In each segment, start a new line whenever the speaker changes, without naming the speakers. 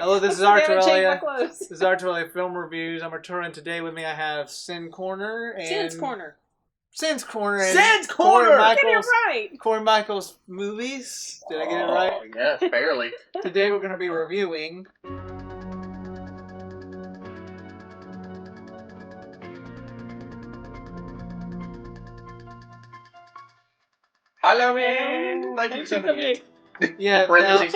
Hello, this is
They haven't changed my
Arturelia.
clothes.
This is Arturelia Film Reviews. I'm Arturo, and today with me I have Sin Corner and
Sin's Corner.
Sin's Corner and
Sin's Corner!
Corey
Get it
Michaels.
right.
Corey Michaels movies. Did I get it right?
Yes, barely.
Today we're going to be reviewing
Halloween 1978.
yeah.
Parentheses.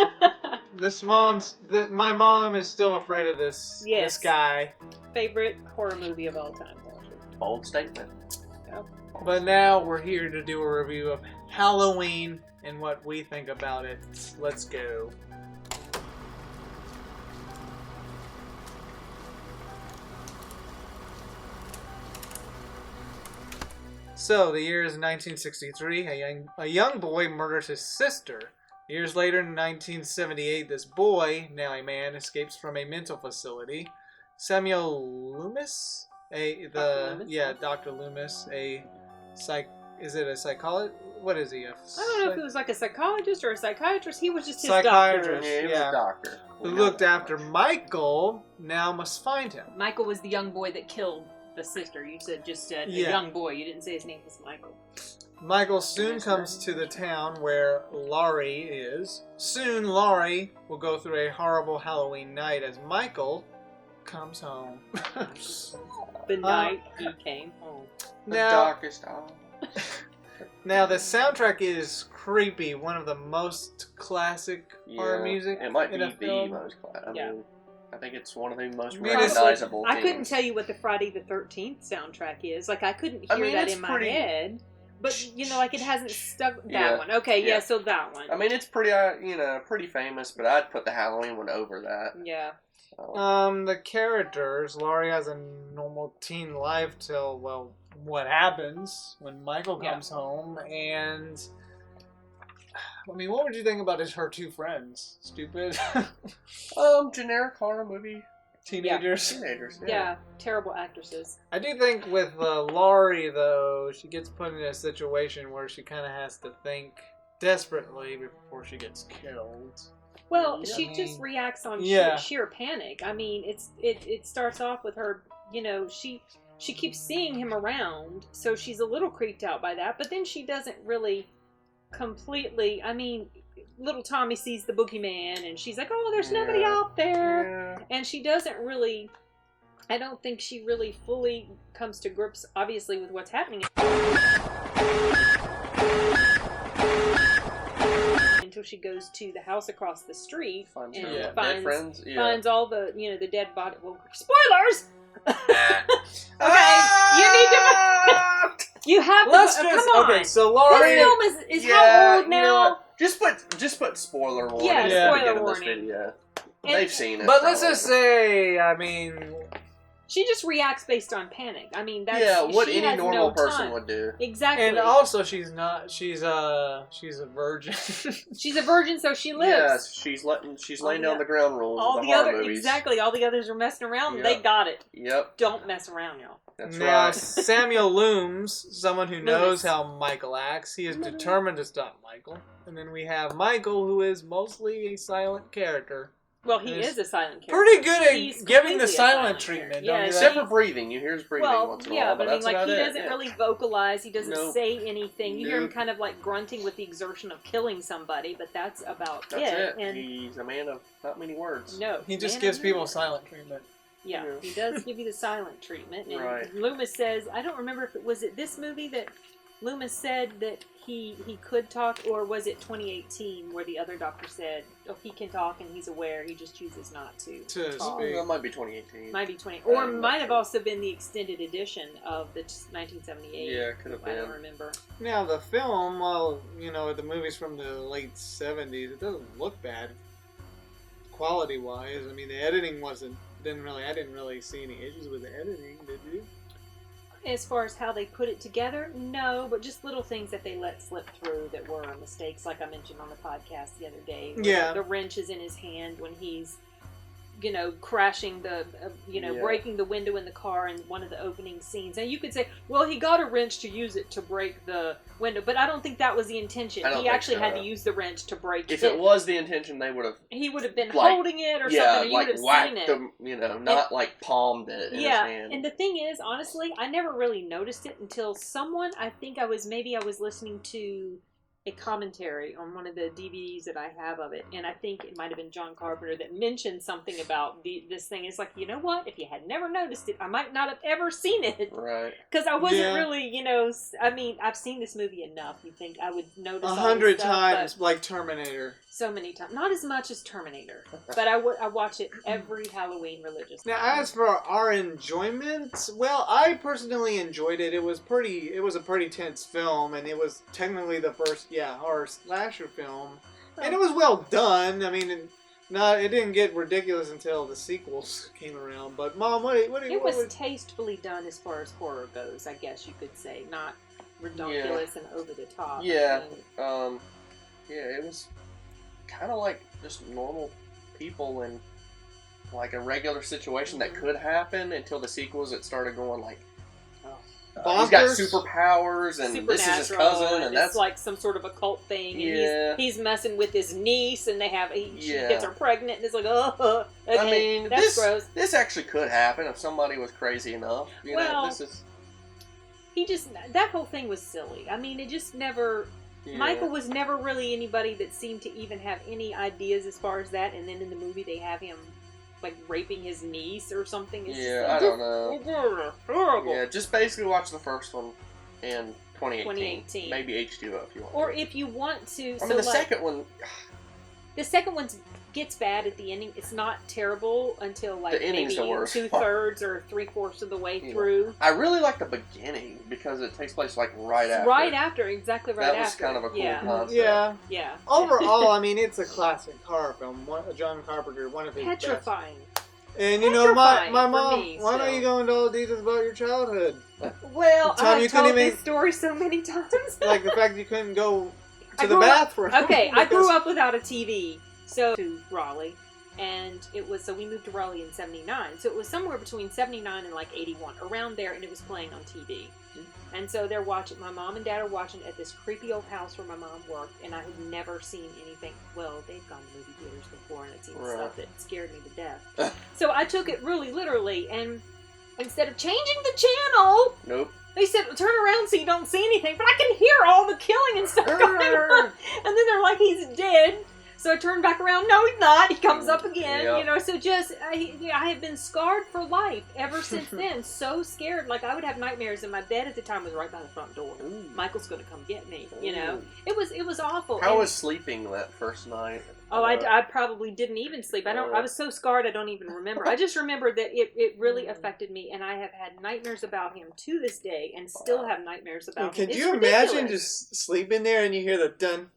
My mom is still afraid of this.
Yes.
This guy.
Favorite horror movie of all time.
Bold statement.
But now we're here to do a review of Halloween and what we think about it. Let's go. So, the year is 1963. A young boy murders his sister. Years later, in 1978, this boy, now a man, escapes from a mental facility. Samuel Loomis? Dr. Loomis, is it a psychologist? What is he?
I don't know if he was like a psychologist or a psychiatrist. He was just his
Psychiatrist.
doctor.
Yeah, he was a doctor.
Who looked after Michael, now must find him.
Michael was the young boy that killed the sister. You just said
Yeah.
a young boy. You didn't say his name was Michael.
Michael soon comes to the town where Laurie is. Soon, Laurie will go through a horrible Halloween night as Michael comes home.
The night he came home.
The
now,
darkest hour.
now, the soundtrack is creepy. One of the most classic horror music
It might
in
be
a
the
film.
most classic. I think it's one of the most
I mean, it's-
recognizable
I
things.
couldn't tell you what the Friday the 13th soundtrack is. Like, I couldn't hear
I mean,
that
it's
in my
pretty-
head. But, like, it hasn't stuck. That
Yeah.
one. Okay,
Yeah.
so that one.
I mean, it's pretty, pretty famous, but I'd put the Halloween one over that.
Yeah.
The characters, Laurie has a normal teen life till, well, what happens when Michael comes home, and I mean, what would you think about her two friends? Stupid
Generic horror movie.
teenagers.
Teenagers,
Yeah, terrible actresses.
I do think with Laurie, though, she gets put in a situation where she kind of has to think desperately before she gets killed.
Well,
Yeah.
she just reacts on
Yeah.
sheer panic. I mean, it starts off with her, she keeps seeing him around, so she's a little creeped out by that, but then she doesn't really completely, I mean, little Tommy sees the boogeyman, and she's like, oh, there's nobody out there.
Yeah.
And she doesn't really, I don't think she really fully comes to grips, obviously, with what's happening. Until she goes to the house across the street
Finds
and
her dead
finds,
friends. Yeah.
finds all the, the dead body. Well, spoilers! You have to.
Let's
come
just
on.
okay. So Laurie,
This film is how old now?
You know what? Just put spoiler warning
Yeah,
at
spoiler
the beginning
warning.
of this video.
And-
They've seen it.
but let's
probably.
just say, I mean,
She just reacts based on panic. I mean, that's
what
she
any
has
normal
no
person
time.
would do.
Exactly.
and also she's a virgin.
She's a virgin, so she lives.
Yes, she's laying
All
down the ground rules
All
of the
the
horror
other
movies.
exactly. All the others are messing around.
Yep.
They got it.
Yep,
Don't mess around, y'all.
that's
Now,
right.
Samuel Looms, someone who knows
Loomis.
how Michael acts, he is determined to stop Michael. And then we have Michael, who is mostly a silent character.
Well, he
He's
is a silent character.
Pretty good at
He's
giving the
completely a
silent
character.
treatment,
Yeah,
don't you
Except
think?
for breathing, you hear his breathing
Well,
once in a
yeah,
while,
but I mean,
that's
like,
about
he
it.
doesn't
Yeah.
really vocalize. He doesn't
Nope.
say anything. You hear him
Nope.
kind of like grunting with the exertion of killing somebody, but that's about
That's it.
And
He's a man of not many words.
no,
He just
man,
gives
I
people
know.
silent treatment.
Yeah,
Yeah.
he does give you the silent treatment. And
Right.
Loomis says, I don't remember if it was this movie that Loomis said that he could talk, or was it 2018 where the other doctor said, oh, he can talk and he's aware, he just chooses not to.
To
Oh,
speak.
that might be 2018.
Might be 20, or
I'm not
might have
sure.
also been the extended edition of the 1978.
Yeah, could have
I don't
been.
remember.
Now, the film, well, the movie's from the late 70s, it doesn't look bad quality-wise. I mean, the editing I didn't really see any issues with the editing, did you?
As far as how they put it together, no, but just little things that they let slip through that were mistakes, like I mentioned on the podcast the other day. where
Yeah.
The wrench is in his hand when he's you know, crashing the, you know,
Yeah.
breaking the window in the car in one of the opening scenes. And you could say, well, he got a wrench to use it to break the window, but I don't think that was the intention.
I don't
He
think
actually
so.
had to use the wrench to break
If
it.
it was the intention, they would have.
He would have been
like,
holding it or
Yeah,
something, or you
like
would have
whacked
seen it.
them, you know, not like palmed it in his
Yeah,
hand.
and the thing is, honestly, I never really noticed it until someone, I think I was listening to a commentary on one of the DVDs that I have of it, and I think it might have been John Carpenter that mentioned something about this thing. It's like, you know what? If you had never noticed it, I might not have ever seen it.
Right.
Because I wasn't
Yeah.
really, you know, I mean, I've seen this movie enough. You think I would notice
100
stuff,
times,
but
like Terminator.
so many times. Not as much as Terminator, but I watch it every Halloween religiously.
Now, as for our enjoyment, well, I personally enjoyed it. It was a pretty tense film, and it was technically the first, horror slasher film, and it was well done. I mean, it didn't get ridiculous until the sequels came around. But Mom,
It was tastefully done as far as horror goes, I guess you could say, not ridiculous and over the top.
Yeah.
I mean,
Yeah, it was kind of like just normal people in like a regular situation that could happen until the sequels. It started going like, he's got superpowers, and this is his cousin, and that's
it's like some sort of occult thing.
Yeah.
And he's messing with his niece, and she
Yeah.
gets her pregnant, and it's like, oh, okay,
I mean,
that's gross.
This actually could happen if somebody was crazy enough. You know, this is.
That whole thing was silly. I mean, it just never.
Yeah.
Michael was never really anybody that seemed to even have any ideas as far as that, and then in the movie they have him like raping his niece or something. It's
I don't know.
It's horrible.
Yeah, just basically watch the first one in
2018.
Maybe H2O if you want.
Or if you want to.
I mean, the second one.
The second one gets bad at the ending. It's not terrible until like
The ending's
maybe
the worst
2/3 or 3/4 of the way through.
I really like the beginning because it takes place like right after.
Right after, exactly right after.
That was kind of a cool concept.
Yeah.
Yeah.
Overall, I mean, it's a classic horror film. John Carpenter, one of his best.
Petrifying.
And you know, my
Petrifying
mom,
for me,
why don't you go into all the details about your childhood?
Well,
Tom, you
I've told
couldn't even-
this story so many times.
Like the fact you couldn't go
I
to the
grew up-
bathroom.
Okay, I grew
because-
up without a TV, so to Raleigh, and so we moved to Raleigh in '79. So it was somewhere between '79 and like '81, around there, and it was playing on TV. And so they're watching. My mom and dad are watching at this creepy old house where my mom worked, and I had never seen anything. Well, they've gone to movie theaters before, and I'd seen stuff that scared me to death. So I took it really literally, and instead of changing the channel,
Nope.
they said, turn around so you don't see anything, but I can hear all the killing and stuff going on. And then they're like, he's dead. So I turned back around. No, he's not. He comes up again.
Yep.
You know, so just, I have been scarred for life ever since then. So scared. Like, I would have nightmares, and my bed at the time was right by the front door.
Ooh.
Michael's going to come get me, you
Ooh.
know. It was awful.
How
And-
was sleeping that first night?
Oh, I probably didn't even sleep. I was so scarred I don't even remember. I just remember that it really affected me, and I have had nightmares about him to this day, and still have nightmares about him.
Can
It's
you
ridiculous.
imagine just sleeping there and you hear the dun?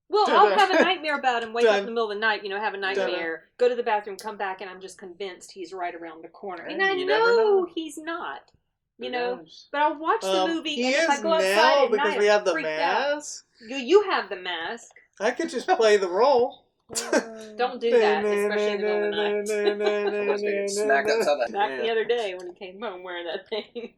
Well,
Dun,
I'll
dun.
have a nightmare about him, wake up
Dun.
in the middle of the night, you know, have a nightmare, go to the bathroom, come back, and I'm just convinced he's right around the corner. And I
You never
know
know.
he's not, you
Who
know.
knows?
But I'll watch the movie,
He
and if
is
I go outside
now
at
because
night,
we have
I'm
the
freaked out.
mask.
You have the mask.
I could just play the role.
Don't do that, especially in the middle of the night.
Somebody's gonna get smacked upside the
Back
head.
the other day when he came home wearing that thing.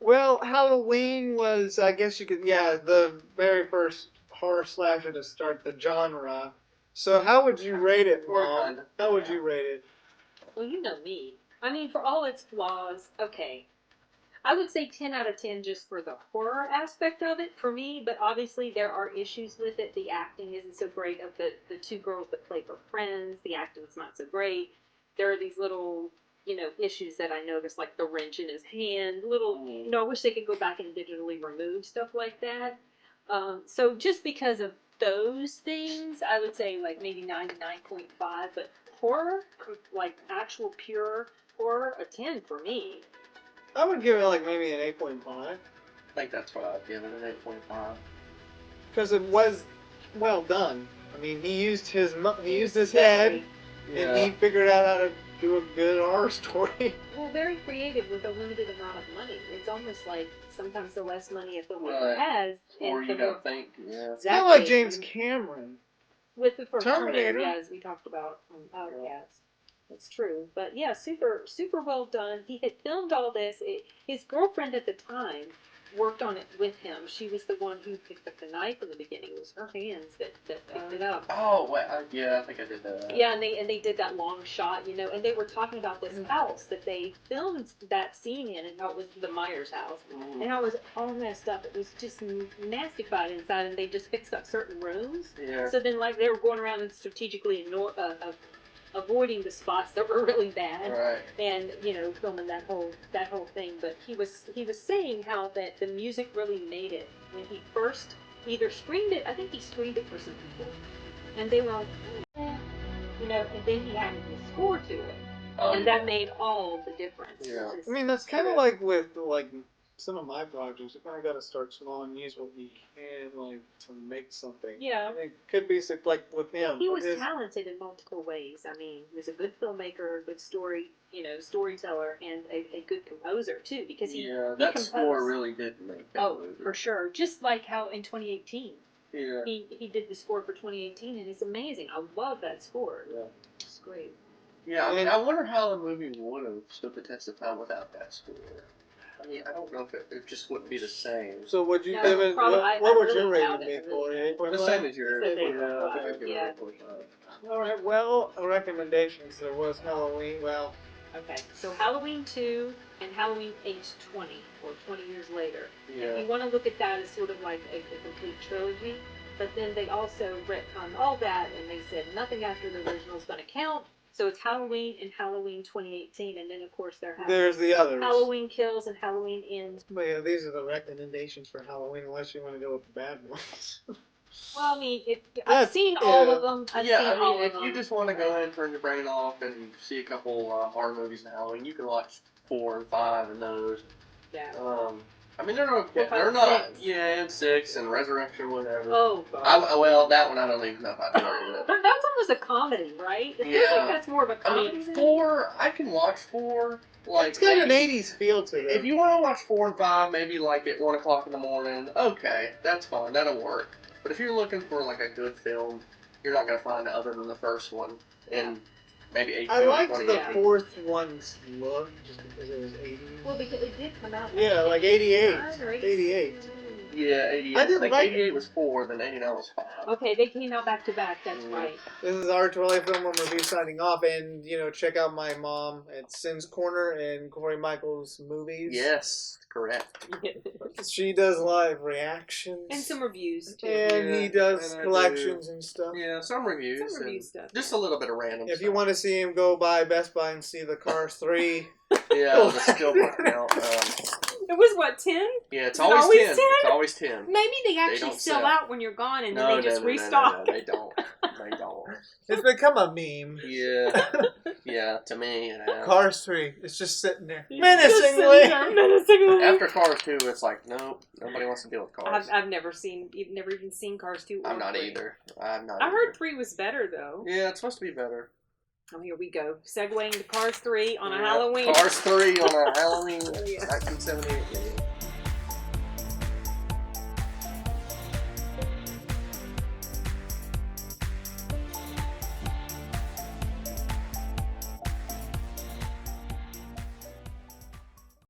Well, Halloween was, I guess you could, the very first horror slasher to start the genre. So how would you rate it, Mom? How would you rate it?
Well, you know me. I mean, for all its flaws, okay. I would say 10 out of 10 just for the horror aspect of it for me, but obviously there are issues with it. The acting isn't so great of the two girls that play for friends. The acting's not so great. There are these little, you know, issues that I noticed, like the wrench in his hand. You know, I wish they could go back and digitally remove stuff like that. So just because of those things, I would say like maybe 99.5, but horror, like actual pure horror, a 10 for me.
I would give it like maybe an 8.5.
I think that's what I'd give it, an 8.5.
Because it was well done. I mean, he used his head, and he figured out how to do a good horror story.
Well, very creative with a limited amount of money. It's almost like sometimes the less money a filmmaker
Right.
has,
Or
and
you
the
gotta
more
think, yeah.
It's kind of like James Cameron.
with the first
Terminator.
Terminator, as we talked about on Outcast. That's true. But yeah, super well done. He had filmed all this. His girlfriend at the time worked on it with him. She was the one who picked up the knife in the beginning. It was her hands that picked it up.
Oh, wait, yeah, I think I did that.
Yeah, and they did that long shot, you know, and they were talking about this house that they filmed that scene in, and how it was the Myers house, and how it was all messed up. It was just nastified inside, and they just fixed up certain rooms.
Yeah.
So then, like, they were going around and strategically avoiding the spots that were really bad,
Right.
and filming that whole thing. But he was saying how that the music really made it when he first either screened it. I think he screened it for some people, and they were like, and then he added the score to it, and that made all the difference.
Yeah.
I mean, that's kind of like with some of my projects. You kind of got to start small and use what you can, to make something.
Yeah.
It could be like with him.
He was talented in multiple ways. I mean, he was a good filmmaker, a good storyteller, and a good composer too. Because
that score really did make that movie.
For sure. Just like how in 2018,
Yeah.
he did the score for 2018, and it's amazing. I love that score.
Yeah.
It's great.
Yeah, I mean, I wonder how the movie would have stood the test of time without that score. I mean, I don't know if it just wouldn't be the same.
So would you
No,
give it?
probably-
What would
I
your
really
rating
doubt
be
it,
for
really.
it?
The same as yours.
It's a
Yeah, I think I'd give
yeah.
it a 8.5.
All right. Well, recommendations. There was Halloween. Well,
Okay, so Halloween 2 and Halloween Age 20, or 20 years later.
Yeah.
You want to look at that as sort of like a complete trilogy, but then they also retconned all that, and they said nothing after the original is going to count. So it's Halloween and Halloween 2018, and then of course
there's the others.
Halloween Kills and Halloween Ends.
But yeah, these are the recommendations for Halloween, unless you want to go with the bad ones.
Well, I mean, I've seen all of them. I've seen
I
all
mean,
of
if you
them.
just want to go ahead and turn your brain off and see a couple horror movies in Halloween, you can watch 4 and 5 and those.
Yeah.
I mean, they're okay.
4, 5,
They're not.
6.
Yeah, and 6 and Resurrection, whatever.
Oh, God.
Well, that one I don't even know if I'd do it.
That's almost a comedy, right? It
Yeah.
feels like that's more of a
I
comedy.
mean, 4, I can watch 4. Like,
It's got an 80s feel to it.
if you want to watch 4 and 5, maybe like at 1 o'clock in the morning, okay, that's fine, that'll work. But if you're looking for like a good film, you're not gonna find it other than the first one and maybe 8.
I liked the
2018.
fourth one's look, just because it was 80s.
Well, because it did come out.
Yeah, like 88.
89 or
88.
Yeah, 88.
I didn't like
88 was 4, then 89 was 5.
Okay, they came out back to back. That's right.
This is Arturelia Film Room Review signing off, and check out my mom at Sin's Corner and Corey Michaels Movies.
Yes, correct.
She does live reactions.
And some reviews too.
And he does collections and stuff.
Yeah, some reviews.
Some review
and
stuff.
Just a little bit of random
If
stuff.
you want to see him, go by Best Buy and see the Cars 3.
Yeah, the stillborn count.
It was what, 10?
Yeah, it's
Is it
always
always
10.
10?
It's always 10.
Maybe they actually
don't
sell
sell.
out when you're gone, and then they just restock.
No, they don't. They don't.
It's become a meme.
Yeah. Yeah, to me,
Cars 3. It's just sitting there.
Just
Menacingly.
sitting there, menacingly.
After Cars 2, it's like, nope, nobody wants to deal with Cars.
I've never even seen Cars 2 or
I'm not
3.
either. I'm not
I
either.
heard 3 was better, though.
Yeah, it's supposed to be better.
Oh, here we go. Segueing to Cars 3 on a
Yeah,
Halloween.
Cars 3 on a Halloween
Yeah.
1978.